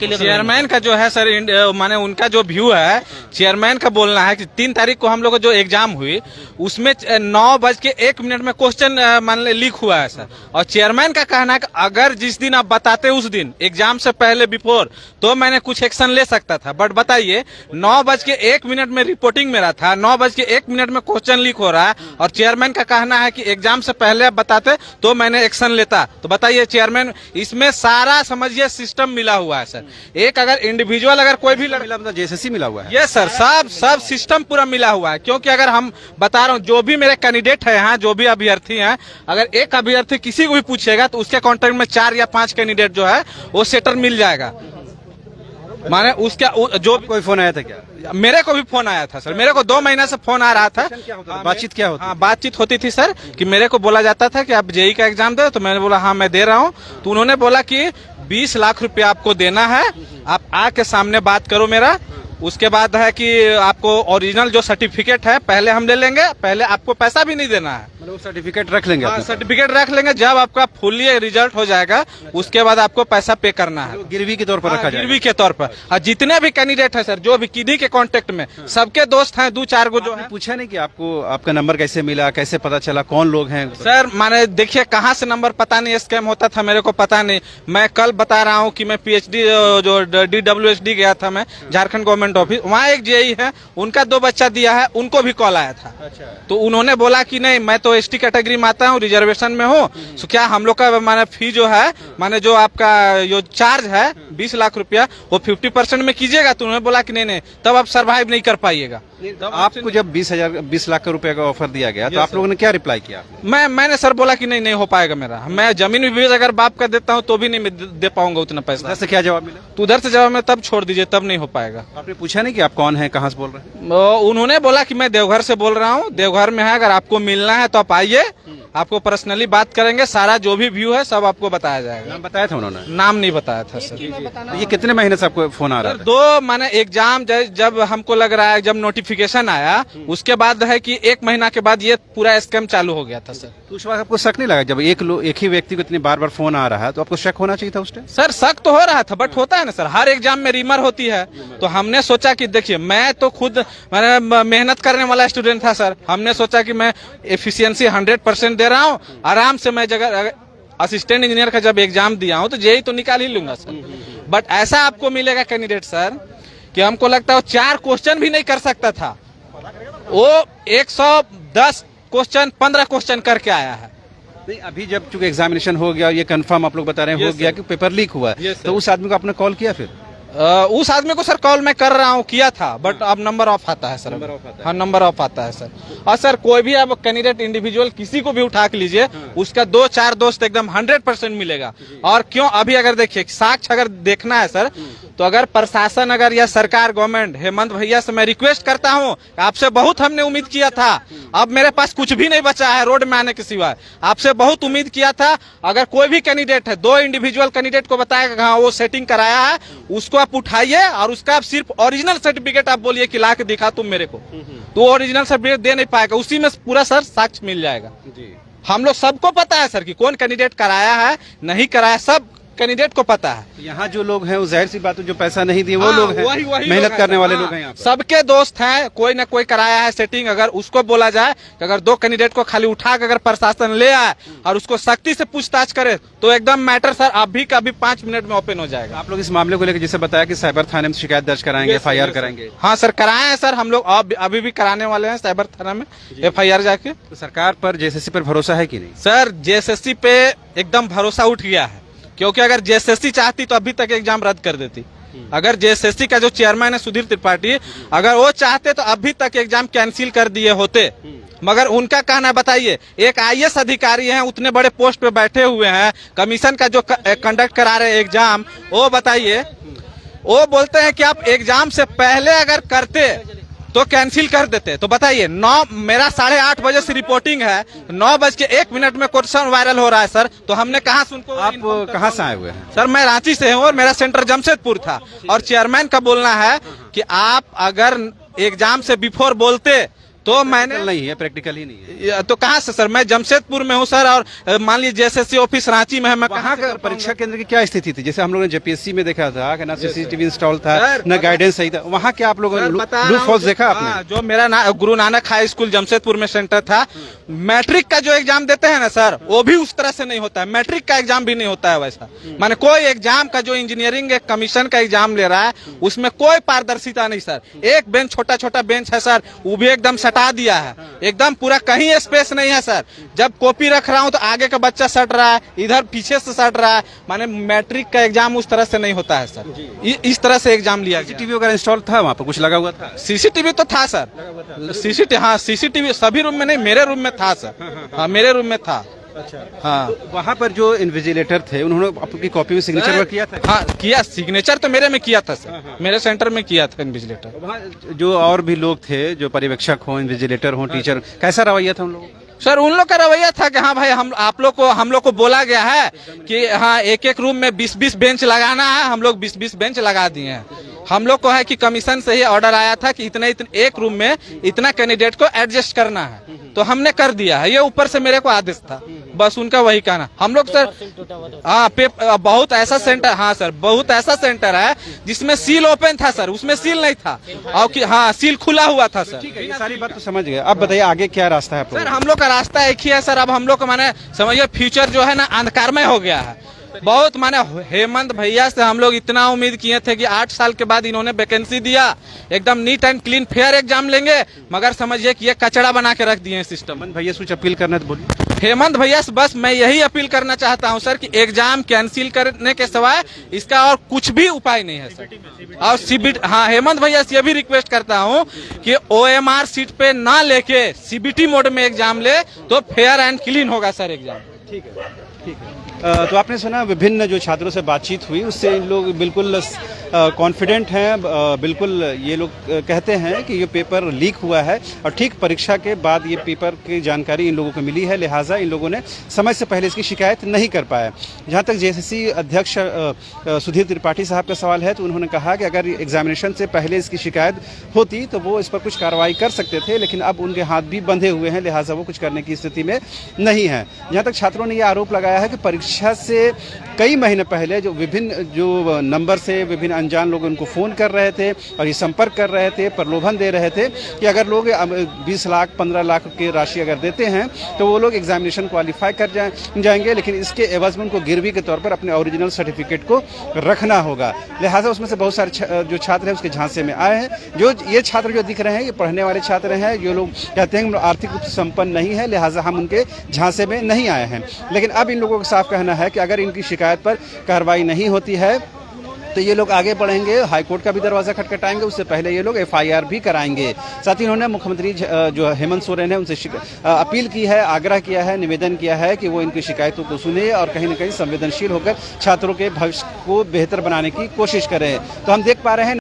Chairman का जो है सर माने उनका जो व्यू है, चेयरमैन का बोलना है कि 3 तारीख को हम लोग जो एग्जाम हुई उसमें 9:01 में क्वेश्चन मान लीक हुआ है सर। और चेयरमैन का कहना है कि अगर जिस दिन आप बताते उस दिन एग्जाम से पहले बिफोर तो मैंने कुछ एक्शन ले सकता था। बट बताइए 9:01 में रिपोर्टिंग मेरा था, 9:01 में क्वेश्चन लीक हो रहा है और चेयरमैन का कहना है कि एग्जाम से पहले आप बताते तो मैंने एक्शन लेता। तो बताइए चेयरमैन, इसमें सारा समझिए सिस्टम मिला हुआ है सर। एक अगर इंडिविजुअल अगर कोई भी मतलब जेएसएससी मिला हुआ है। ये सर सब सिस्टम पूरा मिला हुआ है। क्योंकि अगर हम बता रहा हूँ जो भी मेरे कैंडिडेट है यहाँ, जो भी अभ्यर्थी हैं, अगर एक अभ्यर्थी किसी को भी पूछेगा तो उसके कॉन्टेक्ट में 4 या 5 कैंडिडेट जो है वो सेटर मिल जाएगा। माने उसका जो कोई फोन आया था क्या? मेरे को भी फोन आया था सर, मेरे को 2 महीना से फोन आ रहा था। बातचीत क्या होती? हाँ, बातचीत होती थी सर कि मेरे को बोला जाता था कि आप जेई का एग्जाम दे, तो मैंने बोला हाँ मैं दे रहा हूँ। तो उन्होंने बोला कि 20 लाख रुपया आपको देना है, आप आके सामने बात करो मेरा। उसके बाद है कि आपको ओरिजिनल जो सर्टिफिकेट है पहले हम ले लेंगे, पहले आपको पैसा भी नहीं देना है। मतलब सर्टिफिकेट रख लेंगे? हाँ, सर्टिफिकेट रख लेंगे। जब आपका फुली रिजल्ट हो जाएगा उसके बाद आपको पैसा पे करना है, गिरवी के तौर पर रखा जाएगा। गिरवी के तौर पर। और जितने भी कैंडिडेट है सर, जो भी किन्हीं के कांटेक्ट में, सबके दोस्त हैं 2-4 गो जो है। पूछा नहीं कि आपको आपका नंबर कैसे मिला, कैसे पता चला, कौन लोग हैं? सर माने देखिए कहाँ से नंबर पता नहीं, स्कैम होता था मेरे को पता नहीं। मैं कल बता रहा हूँ कि मैं पीएचडी जो DWSD गया था मैं, झारखंड गवर्नमेंट ऑफिस, वहाँ एक जेई है, उनका 2 बच्चा दिया है, उनको भी कॉल आया था। अच्छा। तो उन्होंने बोला कि नहीं मैं तो ST कैटेगरी में आता हूँ, रिजर्वेशन में हूँ, तो क्या हम लोग का माने फी जो है, माने जो आपका जो चार्ज है 20 लाख रुपया वो 50% में कीजिएगा। तो उन्होंने बोला कि नहीं तब आप सर्वाइव नहीं कर पाइएगा। आपको जब 20 लाख रुपए का ऑफर दिया गया तो आप लोगों ने क्या रिप्लाई किया? मैंने सर बोला कि नहीं हो पाएगा मेरा, मैं जमीन भी अगर बाप का देता हूँ तो भी नहीं दे पाऊंगा उतना पैसा। उधर से क्या जवाब मिला? तो उधर से जवाब में तब छोड़ दीजिए, तब नहीं हो पाएगा। आपने पूछा नहीं कि आप कौन है, कहाँ से बोल रहे हैं? उन्होंने बोला कि मैं देवघर से बोल रहा हूँ, देवघर में है, अगर आपको मिलना है तो आप आइए, आपको पर्सनली बात करेंगे, सारा जो भी व्यू है सब आपको बताया जाएगा। नाम बताया था उन्होंने? नाम नहीं बताया था सर। ये कितने महीने से आपको फोन आ रहा था? 2 माने एग्जाम जब हमको लग रहा है, जब नोटिफिकेशन आया उसके बाद है कि 1 महीना के बाद ये पूरा स्कैम चालू हो गया था सर। तो उस वक्त आपको शक नहीं लगा? जब एक ही व्यक्ति को इतनी बार फोन आ रहा है तो आपको शक होना चाहिए था उस टाइम? सर शक तो हो रहा था, बट होता है ना सर, हर एग्जाम में रीमर होती है। तो हमने सोचा कि देखिए मैं तो खुद मैंने मेहनत करने वाला स्टूडेंट था सर, हमने सोचा कि मैं एफिशिएंसी 100% दे रहा हूँ, आराम से मैं जगह असिस्टेंट इंजीनियर का जब एग्जाम दिया हूँ तो जेई तो निकाल ही लूंगा सर। बट ऐसा आपको मिलेगा कैंडिडेट सर कि हमको लगता है 4 क्वेश्चन भी नहीं कर सकता था, वो 110 क्वेश्चन 15 क्वेश्चन करके आया है। नहीं, अभी जब चूंकि एग्जामिनेशन हो गया, ये कंफर्म आप लोग बता रहे हैं हो गया कि पेपर लीक हुआ है, तो उस आदमी को आपने कॉल किया? फिर उस आदमी को सर कॉल मैं कर रहा हूँ, किया था, बट अब नंबर ऑफ आता है सर। हाँ, नंबर ऑफ आता है सर। और सर कोई भी अब कैंडिडेट इंडिविजुअल किसी को भी उठा के लीजिए, उसका 2-4 दोस्त एकदम 100% मिलेगा। और क्यों, अभी अगर देखिए साक्ष्य अगर देखना है सर, तो अगर प्रशासन अगर या सरकार गवर्नमेंट हेमंत भैया से मैं रिक्वेस्ट करता हूँ, आपसे बहुत हमने उम्मीद किया था, अब मेरे पास कुछ भी नहीं बचा है रोड में आने के सिवाय, आपसे बहुत उम्मीद किया था। अगर कोई भी कैंडिडेट है, 2 इंडिविजुअल कैंडिडेट को बताएगा हाँ वो सेटिंग कराया है, उसको आप उठाइए और उसका आप सिर्फ ओरिजिनल सर्टिफिकेट आप बोलिए कि ला के दिखा तुम मेरे को, तो ओरिजिनल सर्टिफिकेट दे नहीं पाएगा, उसी में पूरा सर साक्ष्य मिल जाएगा। हम लोग सबको पता है सर कि कौन कैंडिडेट कराया है नहीं कराया, सब कैंडिडेट को पता है। यहाँ जो लोग हैं वो जाहिर सी बात है जो पैसा नहीं दिए वो लोग हैं, मेहनत करने वाले लोग हैं। सबके दोस्त हैं, कोई ना कोई कराया है सेटिंग। अगर उसको बोला जाए कि अगर 2 कैंडिडेट को खाली उठा कर अगर प्रशासन ले आए और उसको सख्ती से पूछताछ करे तो एकदम मैटर सर अभी का अभी 5 मिनट में ओपन हो जाएगा। आप लोग इस मामले को लेकर जैसे बताया कि साइबर थाने में शिकायत दर्ज कराएंगे, FIR कराएंगे? हाँ सर कराए हैं सर, हम लोग अभी भी कराने वाले हैं साइबर थाना में FIR जाके। तो सरकार पर जेएसएससी पर भरोसा है कि नहीं? सर जेएसएससी पे एकदम भरोसा उठ गया है, क्योंकि अगर जेएसएससी चाहती तो अभी तक एग्जाम रद्द कर देती। अगर जेएसएससी का जो चेयरमैन है सुधीर त्रिपाठी, अगर वो चाहते तो अभी तक एग्जाम कैंसिल कर दिए होते। मगर उनका कहना, बताइए एक IAS अधिकारी हैं, उतने बड़े पोस्ट पे बैठे हुए हैं, कमीशन का जो कंडक्ट करा रहे एग्जाम, वो बताइए, वो बोलते हैं कि आप एग्जाम से पहले अगर करते तो कैंसिल कर देते। तो बताइए मेरा 8:30 बजे से रिपोर्टिंग है, 9:01 में क्वेश्चन वायरल हो रहा है सर, तो हमने कहाँ से उनको। आप कहाँ से आए हुए हैं? सर मैं रांची से हूँ और मेरा सेंटर जमशेदपुर था। और चेयरमैन का बोलना है कि आप अगर एग्जाम से बिफोर बोलते तो मैंने नहीं है, प्रैक्टिकल ही नहीं है। तो कहाँ से सर, मैं जमशेदपुर में हूँ सर, और मान लीजिए JSSC ऑफिस रांची में है, मैं वहाँ कहाँ का का परीक्षा केंद्र की क्या स्थिति थी? जैसे हम लोगों ने JPSC में देखा था कि ना CCTV इंस्टॉल था, सर, ना गाइडेंस सही था। वहाँ क्या आप लोगों ने बता लूप रहा होल्स हूँ, देखा आपने? हाँ, जो मेरा गुरु नानक हाई स्कूल जमशेदपुर में सेंटर था, मैट्रिक का जो एग्जाम देते हैं ना सर, वो भी उस तरह से नहीं होता है, मैट्रिक का एग्जाम भी नहीं होता है वैसा। माने कोई एग्जाम का जो इंजीनियरिंग कमीशन का एग्जाम ले रहा है उसमें कोई पारदर्शिता नहीं सर। एक बेंच, छोटा छोटा बेंच है सर, वो भी एकदम सटा दिया है, एकदम पूरा, कहीं स्पेस नहीं है सर। जब कॉपी रख रहा हूँ तो आगे का बच्चा सट रहा है, इधर पीछे से सट रहा है। माने मैट्रिक का एग्जाम उस तरह से नहीं होता है सर, इस तरह से एग्जाम लिया गया। CCTV वगैरह इंस्टॉल था वहाँ पर, कुछ लगा हुआ था? CCTV तो था सर, CCTV, हाँ CCTV सभी रूम में नहीं, मेरे रूम में था सर, हाँ मेरे रूम में था। अच्छा, हाँ वहाँ पर जो इन्विजिलेटर थे उन्होंने आपकी कॉपी में सिग्नेचर वर्क किया था? हाँ किया, सिग्नेचर तो मेरे में किया था सर, मेरे सेंटर में किया था इन्विजिलेटर। वहाँ जो और भी लोग थे, जो पर्यवेक्षक हो, इन्विजिलेटर हो, टीचर, कैसा रवैया था उन लोगों का? सर उन लोग का रवैया था कि हाँ भाई हम लोग को बोला गया है कि हाँ एक एक रूम में 20-20 बेंच लगाना है, हम लोग 20-20 बेंच लगा दिए हैं। हम लोग को है कि कमीशन से ही ऑर्डर आया था कि इतने एक रूम में इतना कैंडिडेट को एडजस्ट करना है, तो हमने कर दिया है, ये ऊपर से मेरे को आदेश था, बस उनका वही कहना। हम लोग सर हाँ बहुत ऐसा सेंटर, हाँ सर बहुत ऐसा सेंटर है जिसमें सील ओपन था सर, उसमें सील नहीं था, और हाँ सील खुला हुआ था सर। ये सारी बात तो समझ गए, अब बताइए आगे क्या रास्ता है? सर हम लोग का रास्ता एक ही है सर, अब हम लोग को माने समझिए फ्यूचर जो है ना अंधकारमय हो गया है बहुत। माने हेमंत भैया से हम लोग इतना उम्मीद किए थे कि 8 साल के बाद इन्होंने वैकेंसी दिया, एकदम neat and clean fair exam लेंगे, मगर समझिए कि ये कचड़ा बना के रख दिए सिस्टम। हेमंत भैया कुछ अपील करना तो बोलिए। हेमंत भैया से बस मैं यही अपील करना चाहता हूं सर कि एग्जाम कैंसिल करने के सिवाय इसका और कुछ भी उपाय नहीं है सर। और CBT, हाँ हेमंत भैया से ये भी रिक्वेस्ट करता हूं कि OMR सीट पे ना लेके CBT मोड में एग्जाम ले तो फेयर एंड क्लीन होगा सर एग्जाम। ठीक है, ठीक है। तो आपने सुना विभिन्न जो छात्रों से बातचीत हुई, उससे इन लोग बिल्कुल कॉन्फिडेंट हैं, बिल्कुल ये लोग कहते हैं कि ये पेपर लीक हुआ है और ठीक परीक्षा के बाद ये पेपर की जानकारी इन लोगों को मिली है, लिहाजा इन लोगों ने समय से पहले इसकी शिकायत नहीं कर पाया। जहाँ तक JSSC अध्यक्ष सुधीर त्रिपाठी साहब का सवाल है, तो उन्होंने कहा कि अगर एग्जामिनेशन से पहले इसकी शिकायत होती तो वो इस पर कुछ कार्रवाई कर सकते थे, लेकिन अब उनके हाथ भी बंधे हुए हैं, लिहाजा वो कुछ करने की स्थिति में नहीं है। जहाँ तक छात्रों ने ये आरोप लगाया है कि परीक्षा से कई महीने पहले जो विभिन्न जो नंबर से विभिन्न अनजान लोग उनको फ़ोन कर रहे थे और ये संपर्क कर रहे थे, प्रलोभन दे रहे थे कि अगर लोग 20 लाख 15 लाख की राशि अगर देते हैं तो वो लोग एग्जामिनेशन क्वालिफाई कर जाएंगे, लेकिन इसके एवज में उनको गिरवी के तौर पर अपने ओरिजिनल सर्टिफिकेट को रखना होगा। लिहाजा उसमें से बहुत सारे जो छात्र हैं उसके झांसे में आए हैं। जो ये छात्र जो दिख रहे हैं ये पढ़ने वाले छात्र हैं, जो लोग कहते हैं आर्थिक रूप से संपन्न नहीं है, लिहाजा हम उनके झांसे में नहीं आए हैं। लेकिन अब इन लोगों का साफ कहना है कि अगर इनकी शिकायत पर कार्रवाई नहीं होती है तो ये लोग आगे बढ़ेंगे, हाईकोर्ट का भी दरवाजा खटखटाएंगे, उससे पहले ये लोग FIR भी कराएंगे। साथ ही उन्होंने मुख्यमंत्री जो हेमंत सोरेन है उनसे अपील की है, आग्रह किया है, निवेदन किया है कि वो इनकी शिकायतों को सुने और कहीं न कहीं संवेदनशील होकर छात्रों के भविष्य को बेहतर बनाने की कोशिश करें। तो हम देख पा रहे हैं